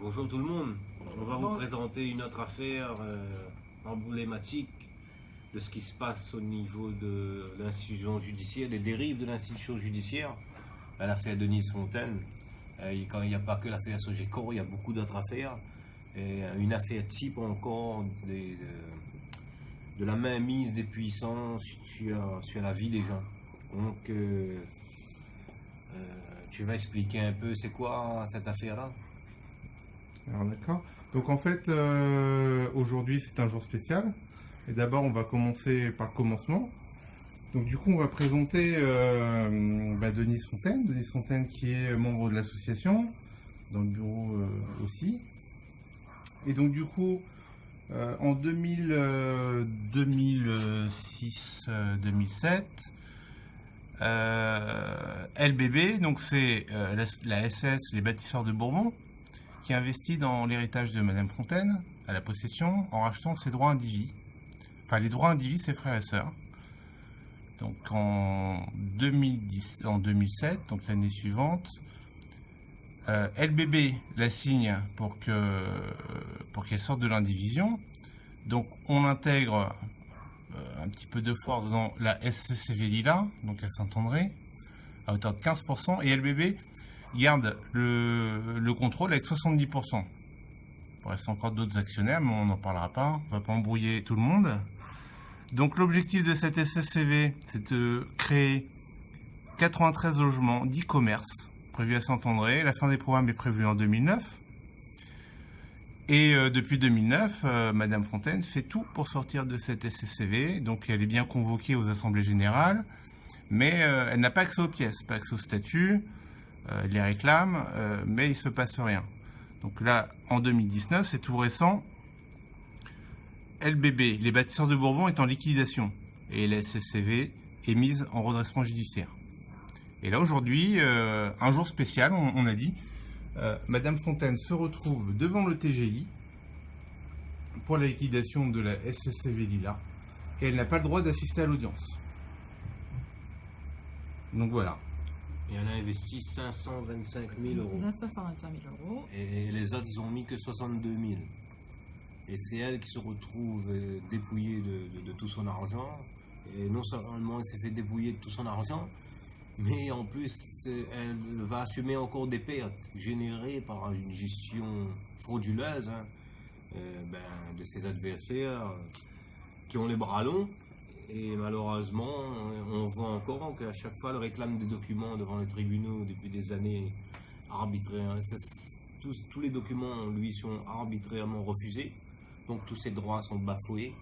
Bonjour tout le monde, on va vous présenter une autre affaire emblématique de ce qui se passe au niveau de l'institution judiciaire, des dérives de l'institution judiciaire, l'affaire Denise Fontaine. Quand il n'y a pas que l'affaire Sogecor, il y a beaucoup d'autres affaires. Et une affaire type encore de la mainmise des puissants sur la vie des gens. Donc tu vas expliquer un peu c'est quoi cette affaire-là? Alors d'accord. Donc en fait, aujourd'hui c'est un jour spécial. Et d'abord on va commencer par le commencement. Donc du coup on va présenter Denise Fontaine. Denise Fontaine qui est membre de l'association, dans le bureau aussi. Et donc du coup, en 2006-2007, LBB, donc c'est la SS, les bâtisseurs de Bourbon, qui investit dans l'héritage de Madame Fontaine, à la possession, en rachetant ses droits indivis. Enfin, les droits indivis, ses frères et sœurs. Donc en 2007, donc l'année suivante, LBB la signe pour qu'elle sorte de l'indivision. Donc on intègre un petit peu de force dans la SCCV Lila, donc à Saint-André, à hauteur de 15%, et LBB garde le contrôle avec 70%. Il reste encore d'autres actionnaires, mais on n'en parlera pas. On ne va pas embrouiller tout le monde. Donc l'objectif de cette SCCV, c'est de créer 93 logements d'e-commerce prévus à Saint-André. La fin des programmes est prévue en 2009. Et depuis 2009, Madame Fontaine fait tout pour sortir de cette SCCV. Donc elle est bien convoquée aux assemblées générales, mais elle n'a pas accès aux pièces, pas accès aux statuts. Elle les réclame, mais il ne se passe rien. Donc là, en 2019, c'est tout récent, LBB, les bâtisseurs de Bourbon, est en liquidation et la SCCV est mise en redressement judiciaire. Et là, aujourd'hui, un jour spécial, on a dit, Madame Fontaine se retrouve devant le TGI pour la liquidation de la SCCV Lila et elle n'a pas le droit d'assister à l'audience. Donc voilà. Et elle a investi 525 000 euros. 525 000 euros. Et les autres, ils ont mis que 62 000. Et c'est elle qui se retrouve dépouillée de tout son argent. Et non seulement elle s'est fait dépouiller de tout son argent, mais en plus, elle va assumer encore des pertes générées par une gestion frauduleuse de ses adversaires qui ont les bras longs. Et malheureusement, on voit encore qu'à chaque fois, elle réclame des documents devant les tribunaux depuis des années arbitraires. Tous les documents lui sont arbitrairement refusés, donc tous ses droits sont bafoués.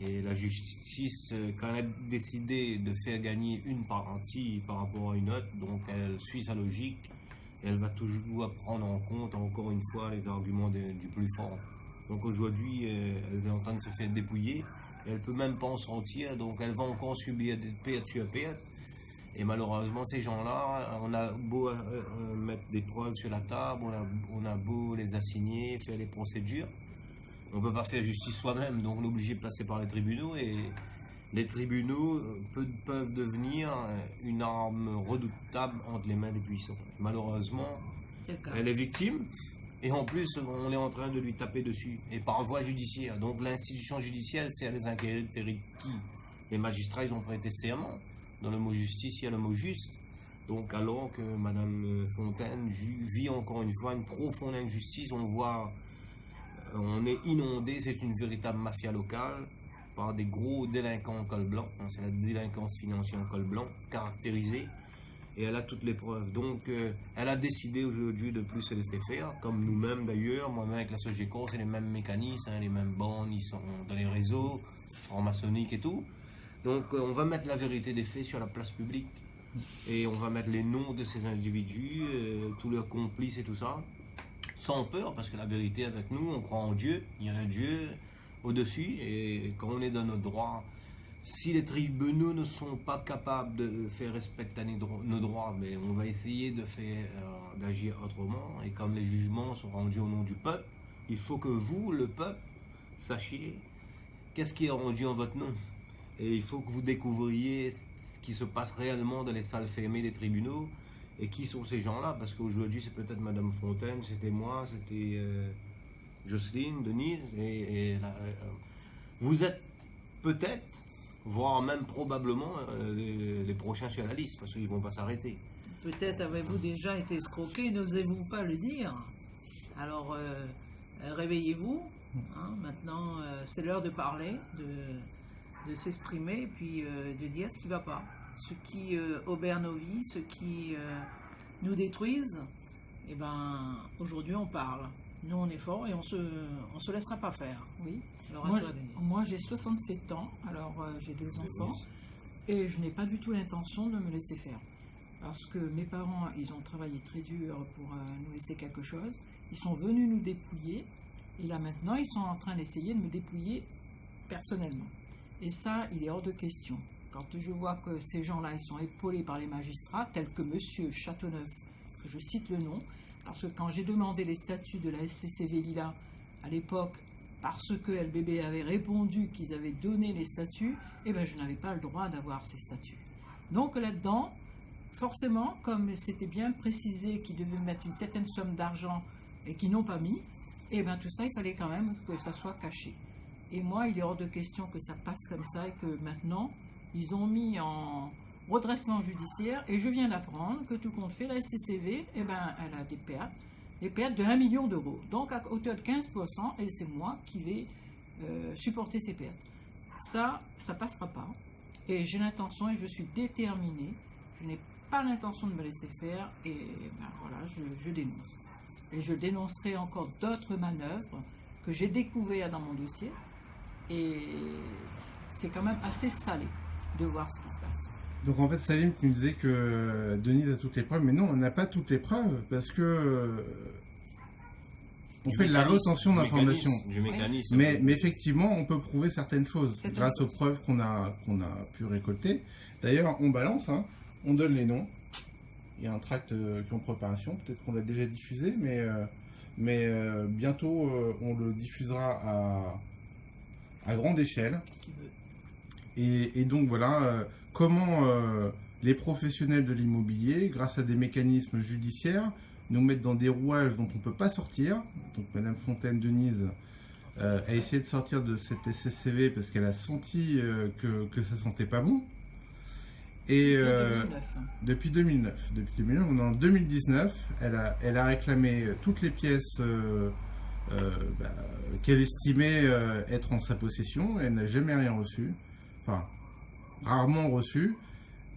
Et la justice, quand elle a décidé de faire gagner une partie par rapport à une autre, donc elle suit sa logique et elle va toujours prendre en compte encore une fois les arguments du plus fort. Donc aujourd'hui, elle est en train de se faire dépouiller. Elle ne peut même pas en sortir, donc elle va encore subir des pertes sur pertes. Et malheureusement, ces gens-là, on a beau mettre des preuves sur la table, on a beau les assigner, faire les procédures, on ne peut pas faire justice soi-même, donc on est obligé de passer par les tribunaux. Et les tribunaux peuvent devenir une arme redoutable entre les mains des puissants. Malheureusement, elle est victime. Et en plus, on est en train de lui taper dessus, et par voie judiciaire. Donc l'institution judiciaire, c'est à les inquiéter qui? Les magistrats, ils ont prêté serment. Dans le mot justice, il y a le mot juste. Donc alors que Madame Fontaine vit encore une fois une profonde injustice, on est inondé, c'est une véritable mafia locale, par des gros délinquants en col blanc. C'est la délinquance financière en col blanc, caractérisée. Et elle a toutes les preuves. Donc, elle a décidé aujourd'hui de plus se laisser faire, comme nous-mêmes d'ailleurs. Moi-même avec la Sogecor, c'est les mêmes mécanismes, les mêmes bandes, ils sont dans les réseaux franc-maçonniques et tout. Donc, on va mettre la vérité des faits sur la place publique. Et on va mettre les noms de ces individus, tous leurs complices et tout ça, sans peur, parce que la vérité avec nous, on croit en Dieu. Il y a un Dieu au-dessus. Et quand on est dans notre droit, si les tribunaux ne sont pas capables de faire respecter nos droits, mais on va essayer d'agir autrement. Et comme les jugements sont rendus au nom du peuple, il faut que vous, le peuple, sachiez qu'est-ce qui est rendu en votre nom. Et il faut que vous découvriez ce qui se passe réellement dans les salles fermées des tribunaux Et qui sont ces gens-là? Parce qu'aujourd'hui, c'est peut-être Madame Fontaine, c'était moi, c'était Jocelyne, Denise. Vous êtes peut-être, voire même probablement, les prochains sur la liste, parce qu'ils ne vont pas s'arrêter. Peut-être avez-vous déjà été escroqué, n'osez-vous pas le dire? Alors, réveillez-vous. Hein, maintenant, c'est l'heure de parler, de s'exprimer, et puis de dire ce qui ne va pas. Ce qui obère nos vies, ce qui nous détruisent, et ben, aujourd'hui on parle. Nous on est forts et on se laissera pas faire. Oui. Alors, Moi j'ai 67 ans, alors j'ai 2 enfants, et je n'ai pas du tout l'intention de me laisser faire. Parce que mes parents, ils ont travaillé très dur pour nous laisser quelque chose. Ils sont venus nous dépouiller, et là maintenant ils sont en train d'essayer de me dépouiller personnellement. Et ça, il est hors de question. Quand je vois que ces gens-là, ils sont épaulés par les magistrats, tels que Monsieur Châteauneuf, que je cite le nom, parce que quand j'ai demandé les statuts de la SCCV Lila à l'époque, parce que LBB avait répondu qu'ils avaient donné les statuts, eh ben je n'avais pas le droit d'avoir ces statuts. Donc là-dedans, forcément, comme c'était bien précisé qu'ils devaient mettre une certaine somme d'argent et qu'ils n'ont pas mis, eh ben tout ça, il fallait quand même que ça soit caché. Et moi, il est hors de question que ça passe comme ça et que maintenant, ils ont mis en redressement judiciaire et je viens d'apprendre que tout compte fait, la SCCV, eh ben, elle a des pertes de 1 million d'euros. Donc à hauteur de 15%, et c'est moi qui vais supporter ces pertes. Ça passera pas. Et j'ai l'intention et je suis déterminée. Je n'ai pas l'intention de me laisser faire et ben, voilà, je dénonce. Et je dénoncerai encore d'autres manœuvres que j'ai découvertes dans mon dossier. Et c'est quand même assez salé de voir ce qui se passe. Donc en fait, Salim, tu nous disais que Denise a toutes les preuves, mais non, on n'a pas toutes les preuves parce que on fait de la rétention d'informations. Mais effectivement, on peut prouver certaines choses grâce aux preuves qu'on a pu récolter. D'ailleurs, on balance, hein, on donne les noms. Il y a un tract qui est en préparation, peut-être qu'on l'a déjà diffusé, mais bientôt on le diffusera à grande échelle. Et donc voilà, comment les professionnels de l'immobilier, grâce à des mécanismes judiciaires, nous mettent dans des rouages dont on ne peut pas sortir. Donc Madame Fontaine, Denise, a essayé de sortir de cette SCCV parce qu'elle a senti que ça sentait pas bon. Et depuis 2009. Depuis 2009, on est en 2019. Elle a réclamé toutes les pièces qu'elle estimait être en sa possession. Elle n'a jamais rien reçu. Enfin, rarement reçu,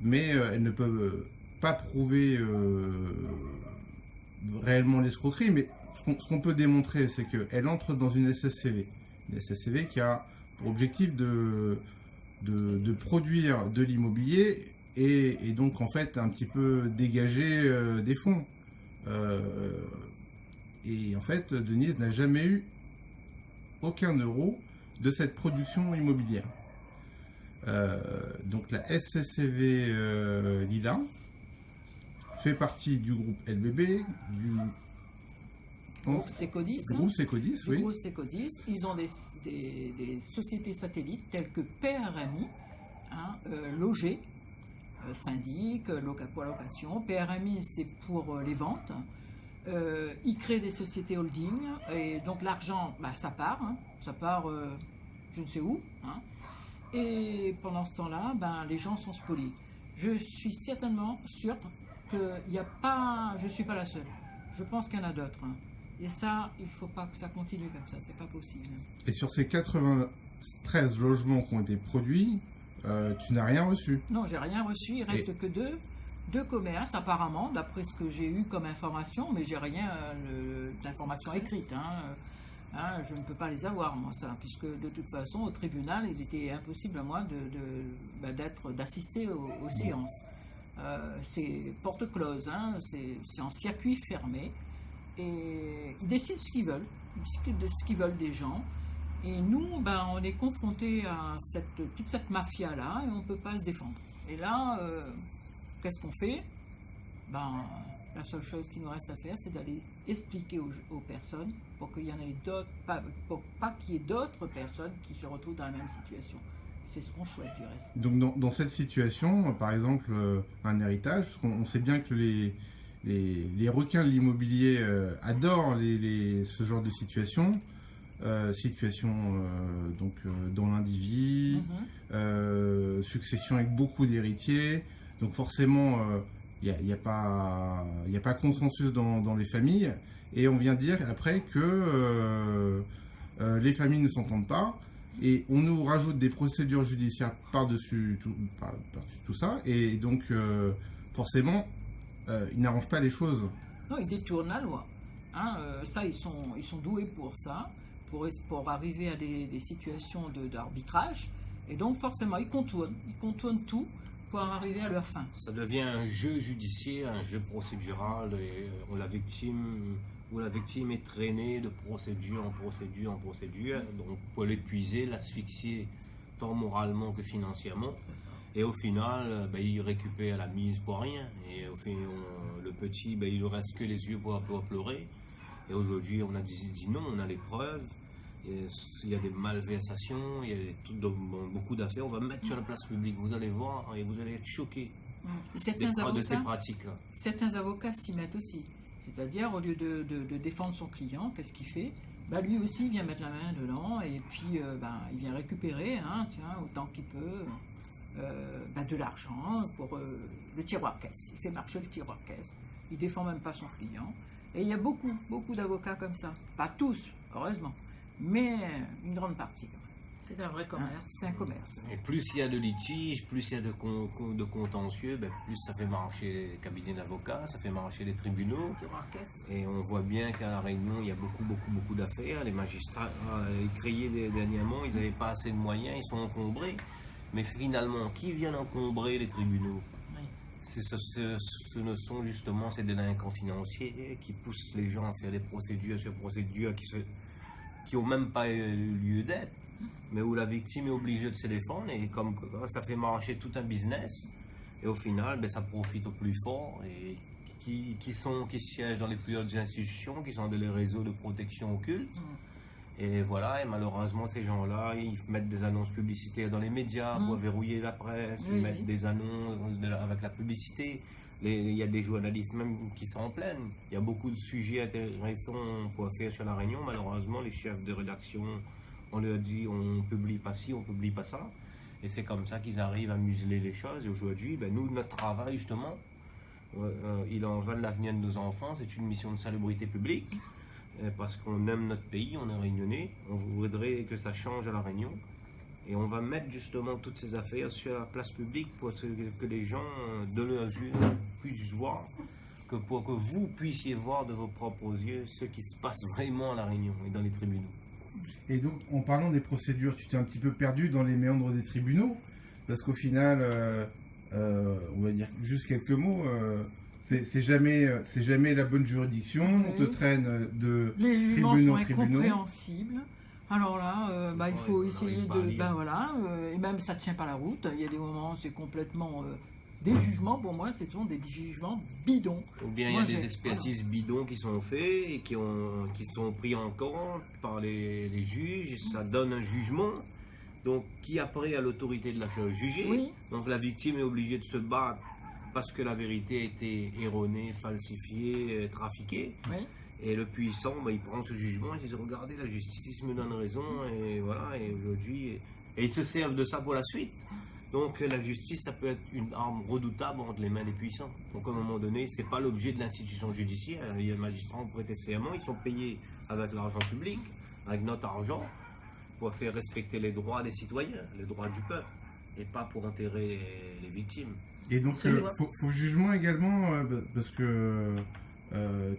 mais elle ne peut pas prouver réellement l'escroquerie. Mais ce qu'on peut démontrer, c'est qu'elle entre dans une SCCV. Une SCCV qui a pour objectif de produire de l'immobilier et donc en fait un petit peu dégager des fonds. Et en fait, Denise n'a jamais eu aucun euro de cette production immobilière. Donc la SCCV Lila fait partie du groupe LBB, du groupe Secodis. Groupe Secodis, oui. Groupe Secodis. Ils ont des sociétés satellites telles que PRMI, hein, Logé, syndic, pour la location. PRMI, c'est pour les ventes. Ils créent des sociétés holding et donc l'argent, ça part. Hein, ça part je ne sais où. Hein. Et pendant ce temps-là, les gens sont spoliés. Je suis certainement sûre qu'il n'y a pas... Je ne suis pas la seule. Je pense qu'il y en a d'autres. Hein. Et ça, il ne faut pas que ça continue comme ça. C'est pas possible. Et sur ces 93 logements qui ont été produits, tu n'as rien reçu? Non, j'ai rien reçu. Il reste que deux commerces, apparemment, d'après ce que j'ai eu comme information. Mais j'ai rien d'information écrite. Hein. Hein, je ne peux pas les avoir, moi, ça, puisque de toute façon, au tribunal, il était impossible à moi d'assister aux séances. C'est porte close, hein, c'est en circuit fermé, et ils décident ce qu'ils veulent, de ce qu'ils veulent des gens. Et nous, on est confrontés à toute cette mafia-là, et on ne peut pas se défendre. Et là, qu'est-ce qu'on fait? La seule chose qui nous reste à faire, c'est d'aller expliquer aux personnes pour qu'il y en ait d'autres, pour pas qu'il y ait d'autres personnes qui se retrouvent dans la même situation. C'est ce qu'on souhaite du reste. Donc dans cette situation, par exemple, un héritage, on sait bien que les requins de l'immobilier adorent ce genre de situation. Donc dans l'individu, succession avec beaucoup d'héritiers. Donc forcément, il n'y a pas consensus dans les familles. Et on vient dire après que les familles ne s'entendent pas. Et on nous rajoute des procédures judiciaires par-dessus tout ça. Et donc forcément, ils n'arrangent pas les choses. Non, ils détournent la loi. Ça, ils sont doués pour ça. Pour arriver à des situations d'arbitrage. Et donc, forcément, ils contournent tout pour arriver à leur fin. Ça devient un jeu judiciaire, un jeu procédural, et la victime est traînée de procédure en procédure en procédure, donc pour l'épuiser, l'asphyxier tant moralement que financièrement. Et au final, il récupère la mise pour rien. Et au final, le petit, il ne reste que les yeux pour pleurer. Et aujourd'hui, on a dit non, on a les preuves. Il y a des malversations, il y a beaucoup d'affaires. On va mettre sur la place publique, vous allez voir et vous allez être choqués de ces pratiques-là. Certains avocats s'y mettent aussi. C'est-à-dire, au lieu de défendre son client, qu'est-ce qu'il fait? Lui aussi il vient mettre la main dedans et puis il vient récupérer, autant qu'il peut, de l'argent pour le tiroir-caisse. Il fait marcher le tiroir-caisse. Il ne défend même pas son client. Et il y a beaucoup d'avocats comme ça. Pas tous, heureusement, mais une grande partie quand même. C'est un vrai commerce. C'est un commerce. Et plus il y a de litiges, plus il y a de contentieux, plus ça fait marcher les cabinets d'avocats, ça fait marcher les tribunaux. Et on voit bien qu'à La Réunion, il y a beaucoup d'affaires. Les magistrats criaient dernièrement, ils n'avaient pas assez de moyens, ils sont encombrés. Mais finalement, qui vient encombrer les tribunaux? Ce ne sont justement ces délinquants financiers qui poussent les gens à faire des procédures sur procédures qui n'ont même pas lieu d'être, mais où la victime est obligée de se défendre, et comme ça fait marcher tout un business, et au final, ça profite aux plus forts, et qui siègent dans les plus hautes institutions, qui sont dans les réseaux de protection occulte. Et voilà, et malheureusement, ces gens-là, ils mettent des annonces publicitaires dans les médias pour verrouiller la presse, ils mettent des annonces avec la publicité. Il y a des journalistes même qui s'en plaignent. Il y a beaucoup de sujets intéressants pour faire sur La Réunion. Malheureusement, les chefs de rédaction, on leur dit on publie pas ci, on publie pas ça. Et c'est comme ça qu'ils arrivent à museler les choses. Et aujourd'hui, nous, notre travail, justement, il en va de l'avenir de nos enfants. C'est une mission de salubrité publique. Parce qu'on aime notre pays, on est réunionnais, on voudrait que ça change à La Réunion. Et on va mettre justement toutes ces affaires sur la place publique pour que les gens de leurs yeux puissent voir, pour que vous puissiez voir de vos propres yeux ce qui se passe vraiment à La Réunion et dans les tribunaux. Et donc, en parlant des procédures, tu t'es un petit peu perdu dans les méandres des tribunaux, parce qu'au final, on va dire juste quelques mots. C'est jamais la bonne juridiction, on te traîne de les tribunaux en tribunaux. Les jugements sont incompréhensibles. Alors là, il faut essayer de... et même ça ne tient pas la route. Il y a des moments où c'est complètement... des jugements, pour moi, ce sont des jugements bidons. Ou bien il y a des expertises bidons qui sont faites et qui sont pris en compte par les juges, et ça donne un jugement. Donc, qui après a l'autorité de la chose jugée. Oui. Donc la victime est obligée de se battre parce que la vérité a été erronée, falsifiée, trafiquée. Oui. Et le puissant, il prend ce jugement et il dit regardez, la justice me donne raison, et voilà, et aujourd'hui, et ils se servent de ça pour la suite. Donc la justice, ça peut être une arme redoutable entre les mains des puissants. Donc à un moment donné, c'est pas l'objet de l'institution judiciaire. Il y a des magistrats qui ont prêté serment, ils sont payés avec l'argent public, avec notre argent, pour faire respecter les droits des citoyens, les droits du peuple, et pas pour enterrer les victimes. Et donc, faut jugement également, parce que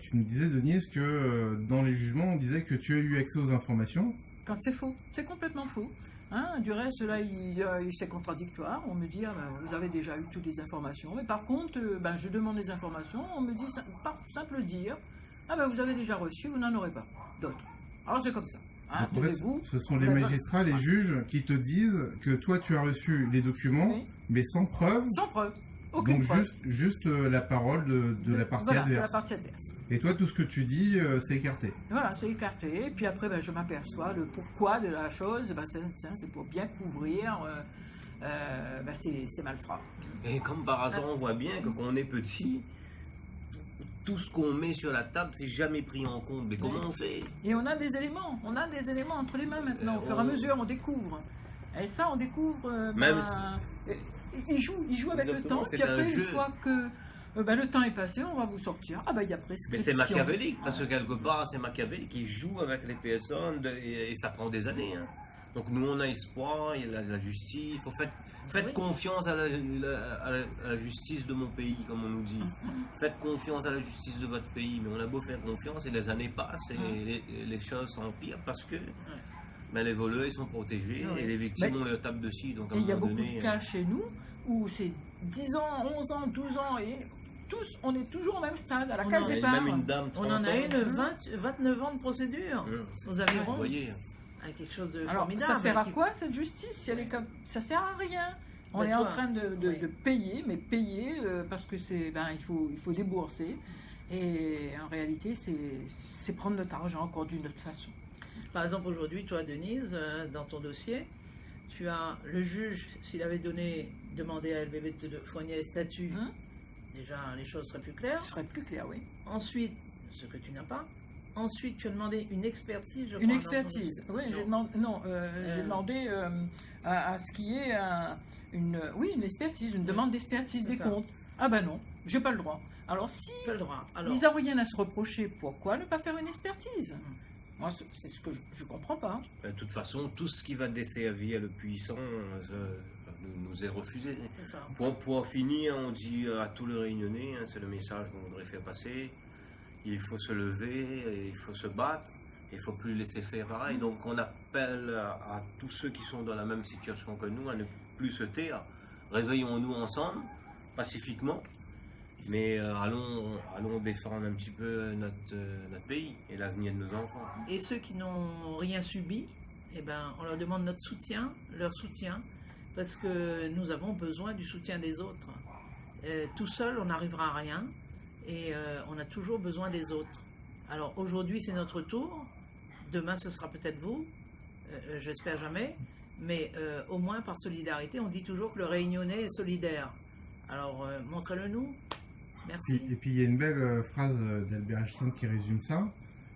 tu nous disais, Denise, que dans les jugements, on disait que tu as eu accès aux informations. Quand c'est faux, c'est complètement faux. Du reste, là, c'est contradictoire. On me dit, vous avez déjà eu toutes les informations. Mais par contre, je demande les informations, on me dit, par simple dire, vous avez déjà reçu, vous n'en aurez pas d'autres. Alors c'est comme ça. En fait, ce sont les magistrats, les juges qui te disent que toi tu as reçu les documents, mais sans preuve. Sans preuve. Aucune preuve. Juste la parole de la partie adverse. De la partie adverse. Et toi, tout ce que tu dis, c'est écarté. Voilà, c'est écarté. Et puis après, je m'aperçois le pourquoi de la chose. C'est pour bien couvrir ces malfrats. Et comme par hasard, on voit bien que quand on est petit, tout ce qu'on met sur la table, c'est jamais pris en compte. Mais comment on fait? Et on a des éléments entre les mains maintenant, au fur et à mesure on découvre. Et ça on découvre, Même il joue avec le Exactement, temps, c'est puis après un une jeu. fois que le temps est passé, on va vous sortir, ah bah il y a prescription. Mais c'est machiavélique, parce que quelque part, c'est machiavélique. Ils jouent avec les personnes et ça prend des années. Hein. Donc nous, on a espoir, il y a la justice. Faites Oui. confiance à la justice de mon pays, comme on nous dit. Faites confiance à la justice de votre pays. Mais on a beau faire confiance et les années passent et les choses s'empirent parce que ben, les voleurs, ils sont protégés Oui. et les victimes, on les tape dessus. Donc à Et un il y a moment beaucoup donné, de cas chez nous où c'est 10 ans, 11 ans, 12 ans et tous, on est toujours au même stade, à la On case en- il y a départ. même une dame, On 30 en a ans. une 29 ans de procédure aux Vous avirons, voyez. avec quelque chose de Alors, formidable. ça sert à qui- quoi cette justice si elle est comme... Ça sert à rien. On Bah, est en toi, train de oui. payer, mais payer parce que c'est, il faut débourser. Et en réalité, c'est prendre notre argent encore d'une autre façon. Par exemple, aujourd'hui, toi, Denise, dans ton dossier, tu as le juge, s'il avait demandé à LBB de te fournir les statuts, Hein déjà les choses seraient plus claires. Ce serait plus clair, oui. Ensuite, ce que tu n'as pas. Ensuite, tu as demandé une expertise, je Une crois, dans ton expertise. dossier. Oui, Non. j'ai demandé à ce qui est une expertise, une demande d'expertise C'est des ça. comptes. Ah ben non, j'ai pas le droit. Alors si Tu as le droit. Alors, ils n'ont rien à se reprocher, pourquoi ne pas faire une expertise? Moi, c'est ce que je comprends pas. De toute façon, tout ce qui va desservir le puissant nous est refusé. c'est ça. Pour en finir, on dit à tous les Réunionnais, hein, c'est le message qu'on voudrait faire passer, il faut se lever, et il faut se battre, et il ne faut plus laisser faire pareil. Donc on appelle à tous ceux qui sont dans la même situation que nous à ne plus se taire. Réveillons-nous ensemble, pacifiquement, mais allons défendre un petit peu notre pays et l'avenir de nos enfants. Et ceux qui n'ont rien subi, eh ben, on leur demande notre soutien, leur soutien, parce que nous avons besoin du soutien des autres. Tout seul, on n'arrivera à rien, et on a toujours besoin des autres. Alors aujourd'hui, c'est notre tour, demain, ce sera peut-être vous, j'espère jamais, mais au moins par solidarité, on dit toujours que le Réunionnais est solidaire. Alors montrez-le nous. Merci. Et puis il y a une belle phrase d'Albert Einstein qui résume ça.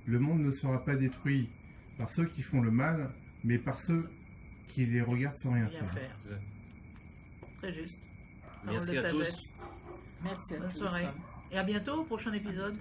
Le monde ne sera pas détruit par ceux qui font le mal, mais par ceux qui les regardent sans rien Rien faire. faire. Très juste. Parole Merci de à sagesse. tous. Merci à Bonne tous. soirée. Et à bientôt au prochain épisode.